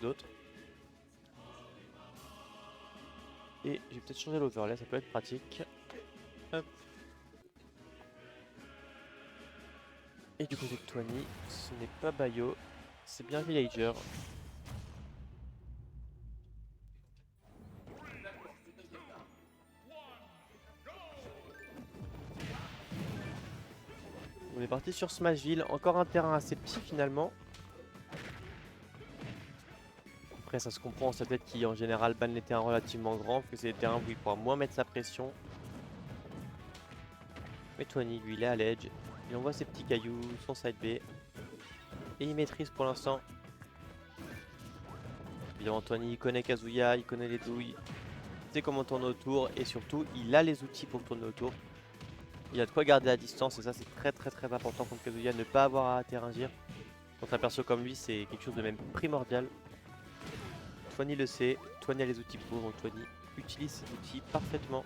d'autres. Et j'ai peut-être changé l'overlay, ça peut être pratique. Hop. Et du côté de Twani, ce n'est pas Bayo, c'est bien Villager. On est parti sur Smashville, encore un terrain assez petit finalement. Après ça se comprend, c'est peut-être qui en général banne les terrains relativement grands, parce que c'est des terrains où il pourra moins mettre sa pression. Mais Twani lui il est à l'edge, il envoie ses petits cailloux, son side B. Et il maîtrise pour l'instant. Évidemment Twani il connaît Kazuya, il connaît les douilles, il sait comment tourner autour et surtout il a les outils pour tourner autour. Il a de quoi garder à distance et ça c'est très important contre Kazuya, ne pas avoir à terringir. Contre un perso comme lui c'est quelque chose de même primordial. Twani le sait, Twani a les outils pour, donc Twani utilise ses outils parfaitement.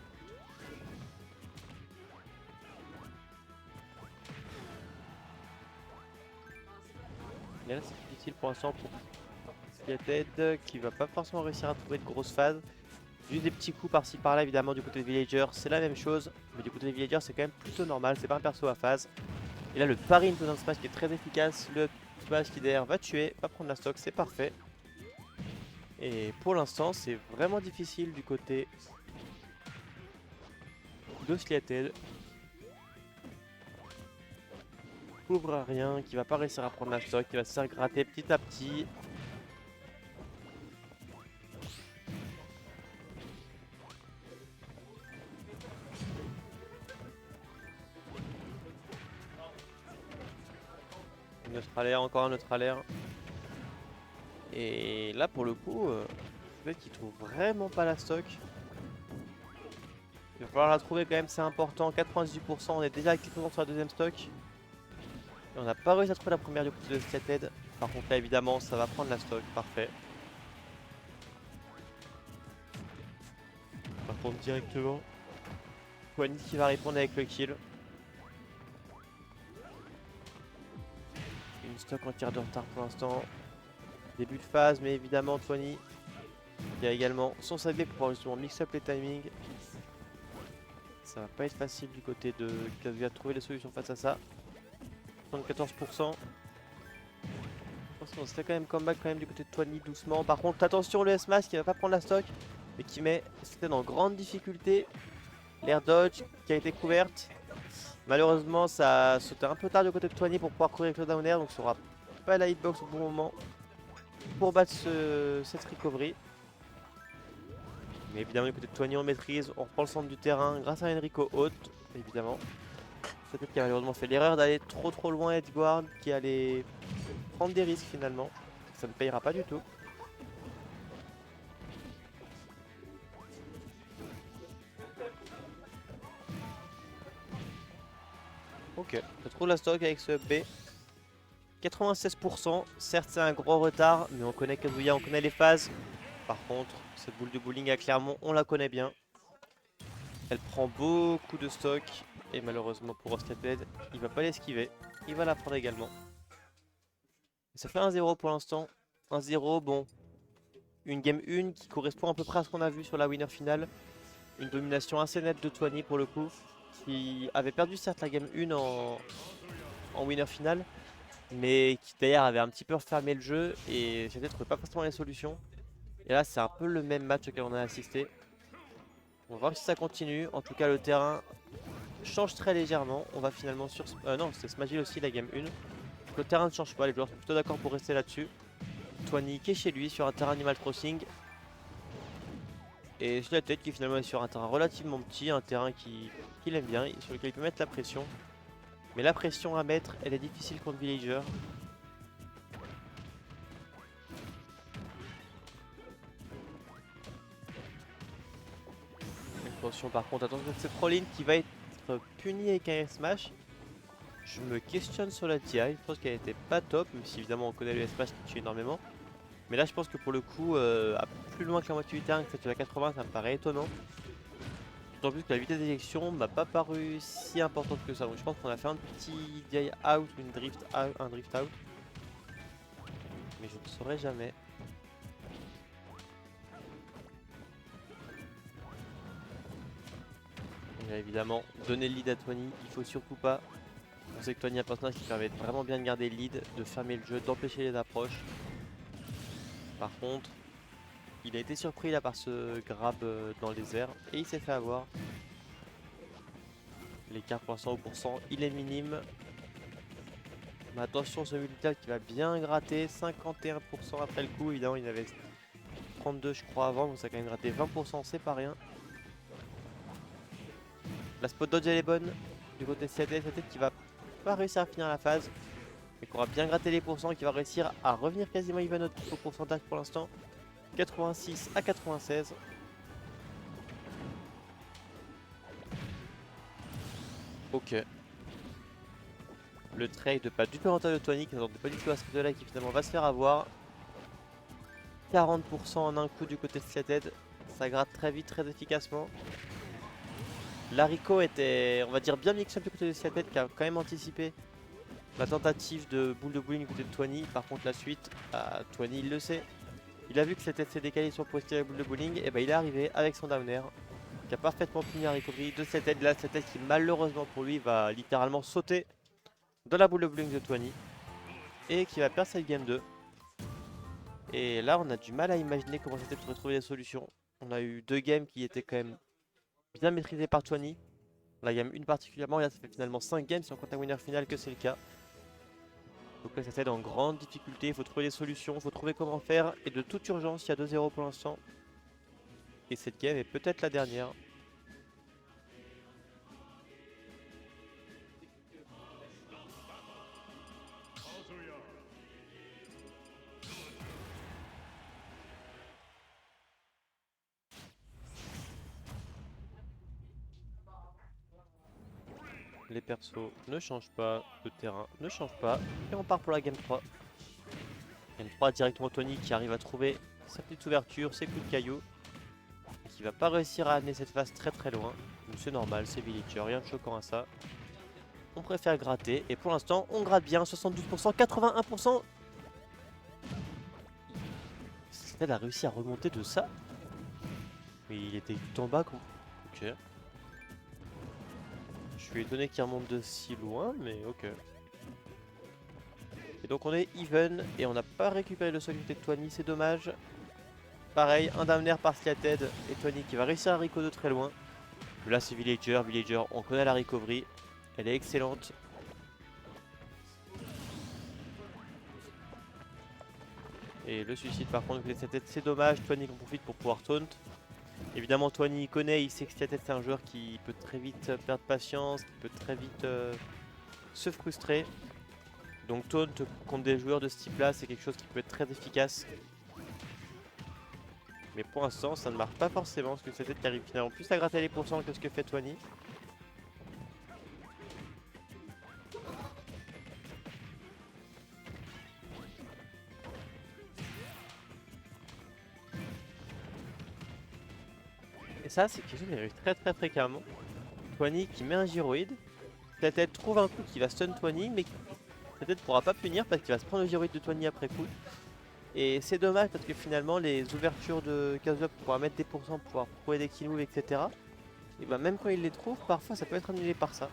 Et là c'est difficile pour l'instant pour Sliated qui va pas forcément réussir à trouver de grosses phases. Juste des petits coups par-ci par-là évidemment du côté de Villager, c'est la même chose. Mais du côté de Villager c'est quand même plutôt normal, c'est pas un perso à phase. Et là le pari into un smash qui est très efficace, le smash qui derrière va tuer, va prendre la stock, c'est parfait. Et pour l'instant c'est vraiment difficile du côté de Sliated. Couvre à rien, qui va pas réussir à prendre la stock, qui va se faire gratter petit à petit. Neutralaire, encore un neutralaire. Et là pour le coup, peut-être qu'il trouve vraiment pas la stock. Il va falloir la trouver quand même, c'est important. 98%, on est déjà à quelques sur la deuxième stock. Et on n'a pas réussi à trouver la première du côté de Sliated. Par contre là évidemment ça va prendre la stock, parfait. Par contre directement, Twani qui va répondre avec le kill. Une stock en tir de retard pour l'instant. Début de phase, mais évidemment Twani il y a également son side B pour pouvoir justement mix up les timings. Ça va pas être facile du côté de Kazuya de trouver les solutions face à ça. 74%. On se fait quand même comeback quand même du côté de Twani doucement. Par contre attention le S-Mash qui va pas prendre la stock. Mais qui met c'était dans grande difficulté. L'air dodge qui a été couverte. Malheureusement ça a sauté un peu tard du côté de Twani pour pouvoir courir avec le down air. Donc ça aura pas la hitbox au bon moment pour battre cette recovery. Mais évidemment du côté de Twani on maîtrise, on reprend le centre du terrain grâce à Enrico haute, évidemment. Peut-être qu'il a malheureusement fait l'erreur d'aller trop loin Edward, qui allait prendre des risques finalement. Ça ne payera pas du tout. Ok, je trouve la stock avec ce B. 96%, certes c'est un gros retard, mais on connaît Kazuya, on connaît les phases. Par contre, cette boule de bowling à Clermont, on la connaît bien. Elle prend beaucoup de stock et malheureusement pour Oscaped, il va pas l'esquiver. Il va la prendre également. Et ça fait 1-0 pour l'instant. 1-0, bon. Une game 1 qui correspond à peu près à ce qu'on a vu sur la winner finale. Une domination assez nette de Twani pour le coup. Qui avait perdu certes la game 1 en winner finale. Mais qui d'ailleurs avait un petit peu refermé le jeu et j'ai peut-être pas forcément les solutions. Et là c'est un peu le même match auquel on a assisté. On va voir si ça continue. En tout cas le terrain change très légèrement. On va finalement sur... non c'est Smashville aussi la game 1. Donc, le terrain ne change pas, les joueurs sont plutôt d'accord pour rester là-dessus. Twani qui est chez lui sur un terrain Animal Crossing. Et sur la tête qui finalement est sur un terrain relativement petit, un terrain qu'il aime bien, sur lequel il peut mettre la pression. Mais la pression à mettre, elle est difficile contre Villager. Attention par contre, attention avec cette Rollin qui va être punie avec un S-Smash. Je me questionne sur la TI, je pense qu'elle était pas top, même si évidemment on connaît le S-Smash qui tue énormément. Mais là je pense que pour le coup, à plus loin que la moitié du terrain, que ça tue à 80, ça me paraît étonnant. D'autant plus que la vitesse d'éjection m'a pas paru si importante que ça. Donc je pense qu'on a fait un petit DI out ou un drift out. Mais je ne saurais jamais. Il va évidemment donner le lead à Tony, il faut surtout pas. On sait que Tony a un personnage qui permet vraiment bien de garder le lead, de fermer le jeu, d'empêcher les approches. Par contre, il a été surpris là par ce grab dans les airs et il s'est fait avoir. L'écart pour l'instant au pourcent, il est minime. Mais attention, ce militaire qui va bien gratter, 51% après le coup. Évidemment, il avait 32 je crois avant, donc ça a quand même gratté 20%, c'est pas rien. La spot dodge elle est bonne du côté de CT qui va pas réussir à finir la phase, mais qui aura bien gratté les pourcents, qui va réussir à revenir quasiment even au pourcentage pour l'instant. 86 à 96. Ok. Le trade pas du tout avantage de Tony, qui n'attendait pas du tout à ce de là, qui finalement va se faire avoir. 40% en un coup du côté de Seated. Ça gratte très vite, très efficacement. L'haricot était, on va dire, bien mixé du côté de Seated, qui a quand même anticipé la tentative de boule de bowling du côté de Tony. Par contre, la suite, Tony il le sait. Il a vu que Seated s'est décalé sur pour estirer la boule de bowling. Et ben il est arrivé avec son downer, qui a parfaitement puni la recovery de Seated. Là, Seated qui malheureusement pour lui va littéralement sauter dans la boule de bowling de Tony. Et qui va perdre cette game 2. Et là, on a du mal à imaginer comment Seated pourrait trouver des solutions. On a eu 2 games qui étaient quand même bien maîtrisés par Tony. La game 1 particulièrement, et là ça fait finalement 5 games si on compte la winner finale que c'est le cas. Donc là ça t'aide en grande difficulté, il faut trouver des solutions, il faut trouver comment faire. Et de toute urgence, il y a 2-0 pour l'instant. Et cette game est peut-être la dernière. Les persos ne changent pas, le terrain ne change pas. Et on part pour la game 3. Game 3 directement Tony qui arrive à trouver sa petite ouverture, ses coups de caillou. Qui va pas réussir à amener cette phase très très loin. C'est normal, c'est Villager, rien de choquant à ça. On préfère gratter et pour l'instant on gratte bien, 72%, 81%. Elle a réussi à remonter de ça. Mais il était tout en bas quoi. Ok. Je suis étonné qu'il remonte de si loin, mais ok. Et donc on est even et on n'a pas récupéré le sol de Tony, c'est dommage. Pareil, un downer par Seated et Tony qui va réussir à Rico de très loin. Là c'est Villager, on connaît la recovery. Elle est excellente. Et le suicide par contre, c'est dommage, Tony en profite pour pouvoir taunt. Évidemment Tony il connaît, il sait que Seated c'est un joueur qui peut très vite perdre patience, qui peut très vite se frustrer. Donc taunt contre des joueurs de ce type là c'est quelque chose qui peut être très efficace. Mais pour l'instant ça ne marche pas forcément parce que Seated qui arrive finalement plus à gratter les pourcents que ce que fait Tony. Et ça c'est quelque chose qui arrive très très fréquemment. Tony qui met un gyroïde, Seated trouve un coup qui va stun Tony mais Seated pourra pas punir parce qu'il va se prendre le gyroïde de Tony après coup. Et c'est dommage parce que finalement les ouvertures de Kazuya pour pouvoir mettre des pourcents, pour pouvoir trouver des kill moves, etc. Et bah même quand il les trouve, parfois ça peut être annulé par ça.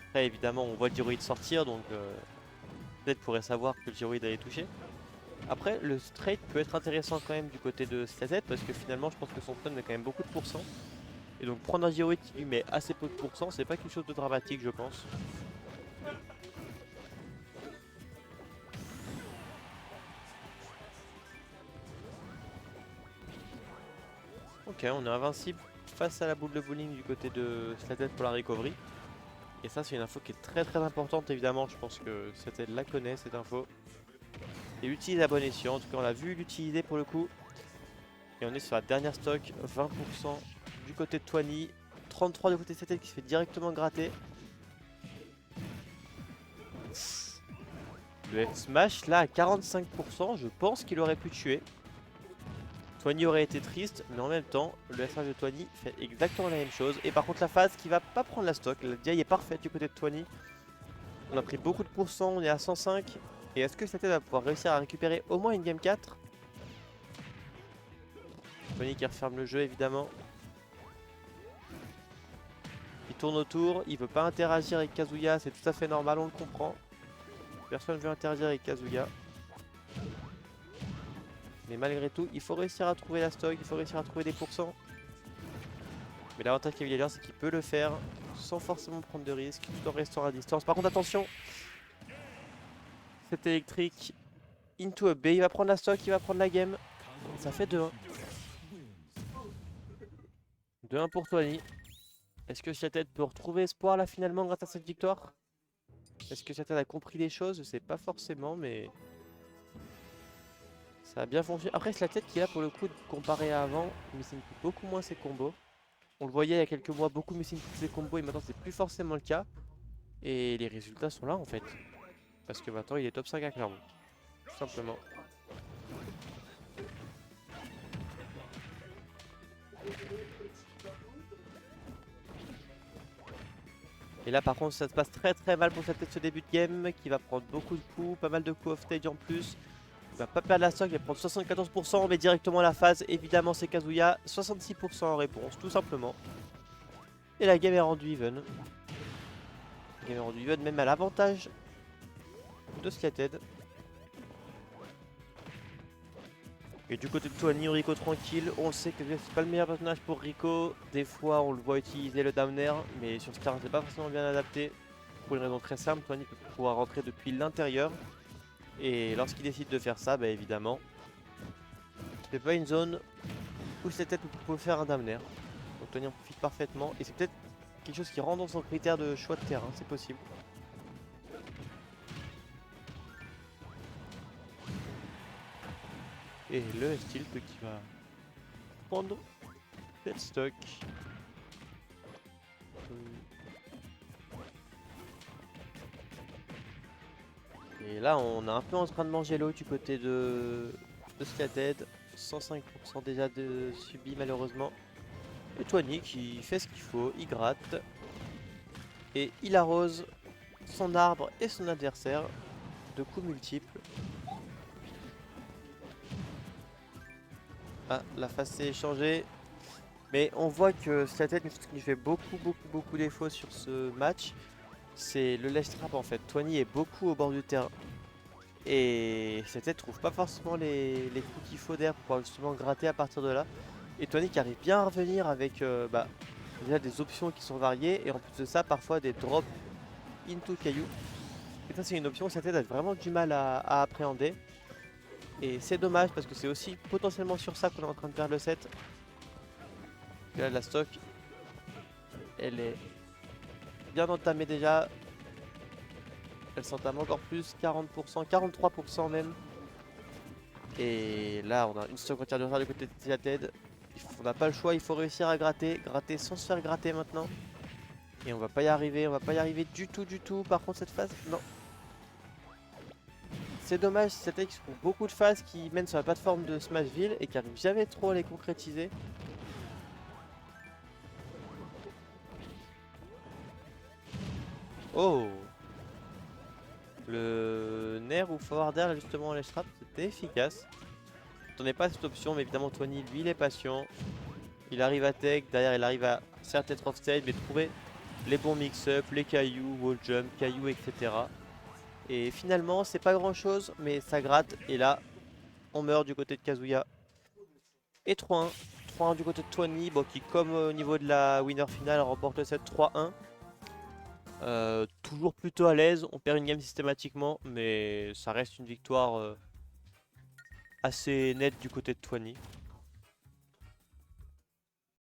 Après évidemment on voit le gyroïde sortir donc peut-être pourrait savoir que le gyroïde allait toucher. Après le straight peut être intéressant quand même du côté de Seated parce que finalement je pense que son stun met quand même beaucoup de pourcents. Et donc prendre un gyroïde qui lui met assez peu de pourcents, c'est pas quelque chose de dramatique je pense. Ok, on est invincible face à la boule de bowling du côté de Seated pour la recovery. Et ça c'est une info qui est très très importante évidemment, je pense que Seated la connaît cette info. Et utilise à bon escient, en tout cas on l'a vu l'utiliser pour le coup. Et on est sur la dernière stock, 20% du côté de Tony, 33 du côté de Seated qui se fait directement gratter. Le F-Smash là à 45%, je pense qu'il aurait pu tuer. Tony aurait été triste, mais en même temps, le F-Smash de Tony fait exactement la même chose. Et par contre la phase qui va pas prendre la stock, la DI est parfaite du côté de Tony. On a pris beaucoup de pourcents, on est à 105. Et est-ce que Seated va pouvoir réussir à récupérer au moins une game 4? Tony qui referme le jeu évidemment. tourne autour, il veut pas interagir avec Kazuya, c'est tout à fait normal, on le comprend. Personne ne veut interagir avec Kazuya. Mais malgré tout, il faut réussir à trouver la stock, il faut réussir à trouver des pourcents. Mais l'avantage Cavalier, c'est qu'il peut le faire sans forcément prendre de risques, tout en restant à distance. Par contre, attention, cet électrique into a B, il va prendre la stock, il va prendre la game. Ça fait 2-1. 2-1 pour Twani. Est-ce que Siated peut retrouver espoir là finalement grâce à cette victoire? Est-ce que Siated a compris les choses? Je sais pas forcément, mais ça a bien fonctionné. Après, c'est la tête qui est là pour le coup, comparé à avant, mais c'est beaucoup moins ses combos. On le voyait il y a quelques mois, beaucoup missing ses combos et maintenant c'est plus forcément le cas. Et les résultats sont là en fait. Parce que maintenant il est top 5 à Clermont. Tout simplement. Et là par contre ça se passe très mal pour cette tête ce début de game. Qui va prendre beaucoup de coups, pas mal de coups off stage en plus. Il va pas perdre la stock, il va prendre 74%, mais directement la phase. Évidemment c'est Kazuya, 66% en réponse, tout simplement. Et la game est rendue even. La game est rendue even, même à l'avantage de Siated. Et du côté de Twani, Rico tranquille, on le sait que c'est pas le meilleur personnage pour Rico. Des fois on le voit utiliser le down air, mais sur Star c'est pas forcément bien adapté. Pour une raison très simple, Twani peut pouvoir rentrer depuis l'intérieur. Et lorsqu'il décide de faire ça, bah évidemment, c'est pas une zone où cette tête peut faire un down air. Donc Twani en profite parfaitement. Et c'est peut-être quelque chose qui rentre dans son critère de choix de terrain, c'est possible. Et le Stilt qui va prendre cette stock. Et là on est un peu en train de manger l'eau du côté de Siated. 105% déjà de subi malheureusement. Et Twani qui fait ce qu'il faut, il gratte. Et il arrose son arbre et son adversaire de coups multiples. Ah, la phase s'est échangée. Mais on voit que Siated qui fait beaucoup défauts sur ce match. C'est le ledge trap en fait. Twani est beaucoup au bord du terrain. Et Siated trouve pas forcément les coups qu'il faut d'air pour pouvoir justement gratter à partir de là. Et Twani qui arrive bien à revenir avec déjà des options qui sont variées. Et en plus de ça, parfois des drops into caillou. Et ça, c'est une option que Siated a vraiment du mal à appréhender. Et c'est dommage parce que c'est aussi potentiellement sur ça qu'on est en train de perdre le set. Et là, la stock, elle est bien entamée déjà. Elle s'entame encore plus, 40%, 43% même. Et là, on a une stock entière de retard du côté de Siated. On n'a pas le choix, il faut réussir à gratter. Gratter sans se faire gratter maintenant. Et on va pas y arriver, on va pas y arriver du tout. Par contre, cette phase, non. C'est dommage, Siated qui trouve beaucoup de phases qui mènent sur la plateforme de Smashville et qui n'arrive jamais trop à les concrétiser. Oh! Le Nair ou forward air justement les traps, c'était efficace. On n'est pas à cette option, mais évidemment Twani lui il est patient. Il arrive à tech, derrière il arrive à certes être off stage, mais trouver les bons mix-up, les cailloux, wall jump, cailloux, etc. Et finalement c'est pas grand chose, mais ça gratte. Et là on meurt du côté de Kazuya. Et 3-1. 3-1 du côté de Twani, bon, qui comme au niveau de la winner finale remporte le set 3-1. Toujours plutôt à l'aise, on perd une game systématiquement, mais ça reste une victoire assez nette du côté de Twani.